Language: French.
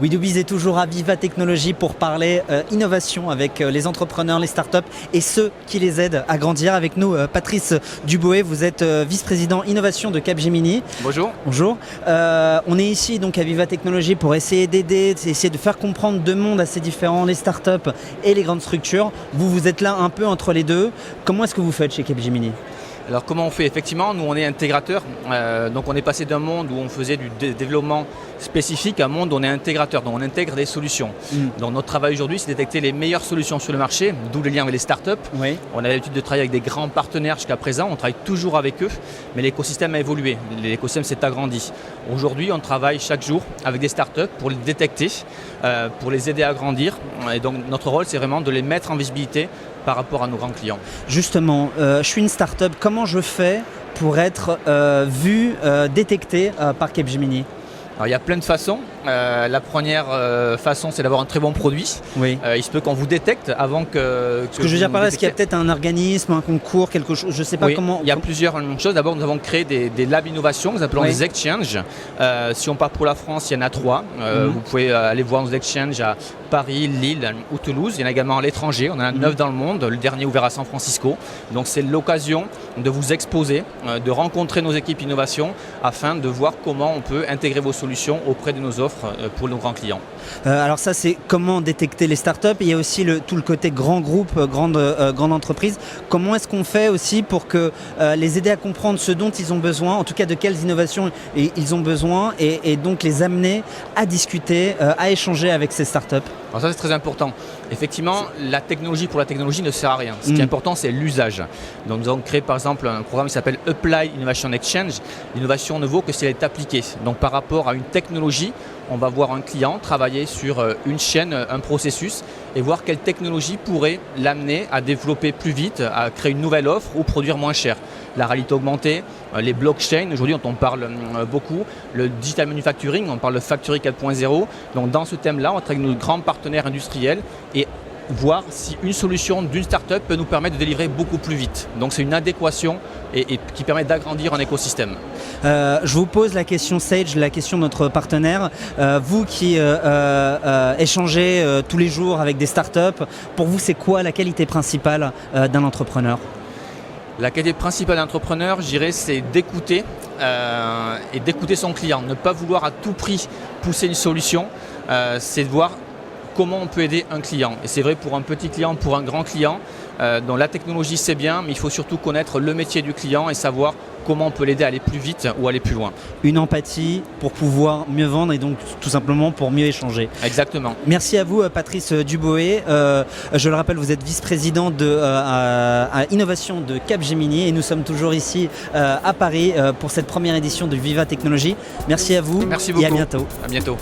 WeDoBiz est toujours à Viva Technologies pour parler innovation avec les entrepreneurs, les startups et ceux qui les aident à grandir. Avec nous, Patrice Duboé, vous êtes vice-président innovation de Capgemini. Bonjour. Bonjour. On est ici donc à Viva Technologies pour essayer d'aider, essayer de faire comprendre deux mondes assez différents, les startups et les grandes structures. Vous êtes là un peu entre les deux. Comment est-ce que vous faites chez Capgemini ? Alors comment on fait? Effectivement, nous on est intégrateur, donc on est passé d'un monde où on faisait du développement spécifique à un monde où on est intégrateur, donc on intègre des solutions. Donc notre travail aujourd'hui, c'est de détecter les meilleures solutions sur le marché, d'où le lien avec les startups. Oui. On a l'habitude de travailler avec des grands partenaires jusqu'à présent, on travaille toujours avec eux, mais l'écosystème a évolué, l'écosystème s'est agrandi. Aujourd'hui, on travaille chaque jour avec des startups pour les détecter, pour les aider à grandir, et donc notre rôle, c'est vraiment de les mettre en visibilité par rapport à nos grands clients. Justement, je suis une start-up, comment je fais pour être vu, détecté par Capgemini ? Alors, il y a plein de façons. La première façon, c'est d'avoir un très bon produit. Oui. Il se peut qu'on vous détecte avant que... Ce que je veux dire par là, est-ce qu'il y a peut-être un organisme, un concours, quelque chose, je ne sais pas comment... Il y a plusieurs choses. D'abord, nous avons créé des labs innovation, nous appelons les exchanges. Si on part pour la France, il y en a 3. Vous pouvez aller voir nos exchanges à Paris, Lille ou Toulouse. Il y en a également à l'étranger. On en a 9 dans le monde. Le dernier ouvert à San Francisco. Donc, c'est l'occasion de vous exposer, de rencontrer nos équipes innovation afin de voir comment on peut intégrer vos solutions auprès de nos offres pour nos grands clients. Alors ça, c'est comment détecter les startups. Il y a aussi tout le côté grand groupe, grande entreprise. Comment est-ce qu'on fait aussi pour les aider à comprendre ce dont ils ont besoin, en tout cas de quelles innovations ils ont besoin et donc les amener à discuter, à échanger avec ces startups? Alors ça, c'est très important. Effectivement, la technologie pour la technologie ne sert à rien. Ce qui est important, c'est l'usage. Donc nous avons créé par exemple un programme qui s'appelle Applied Innovation Exchange. L'innovation ne vaut que si elle est appliquée. Donc par rapport à une technologie, on va voir un client travailler sur une chaîne, un processus et voir quelle technologie pourrait l'amener à développer plus vite, à créer une nouvelle offre ou produire moins cher. La réalité augmentée, les blockchains, aujourd'hui dont on parle beaucoup, le digital manufacturing, on parle de Factory 4.0. Donc dans ce thème-là, on travaille avec nos grands partenaires industriels et voir si une solution d'une start-up peut nous permettre de délivrer beaucoup plus vite. Donc c'est une adéquation et qui permet d'agrandir un écosystème. Je vous pose la question Sage, la question de notre partenaire. Vous qui échangez tous les jours avec des startups, pour vous c'est quoi la qualité principale d'un entrepreneur ? La qualité principale d'un entrepreneur, je dirais, c'est d'écouter et d'écouter son client. Ne pas vouloir à tout prix pousser une solution, c'est de voir comment on peut aider un client. Et c'est vrai pour un petit client, pour un grand client, dont la technologie c'est bien, mais il faut surtout connaître le métier du client et savoir comment on peut l'aider à aller plus vite ou aller plus loin. Une empathie pour pouvoir mieux vendre et donc tout simplement pour mieux échanger. Exactement. Merci à vous Patrice Duboé. Je le rappelle, vous êtes vice-président à innovation de Capgemini et nous sommes toujours ici à Paris pour cette première édition de Viva Technologies. Merci à vous. Merci beaucoup. Et à bientôt. À bientôt.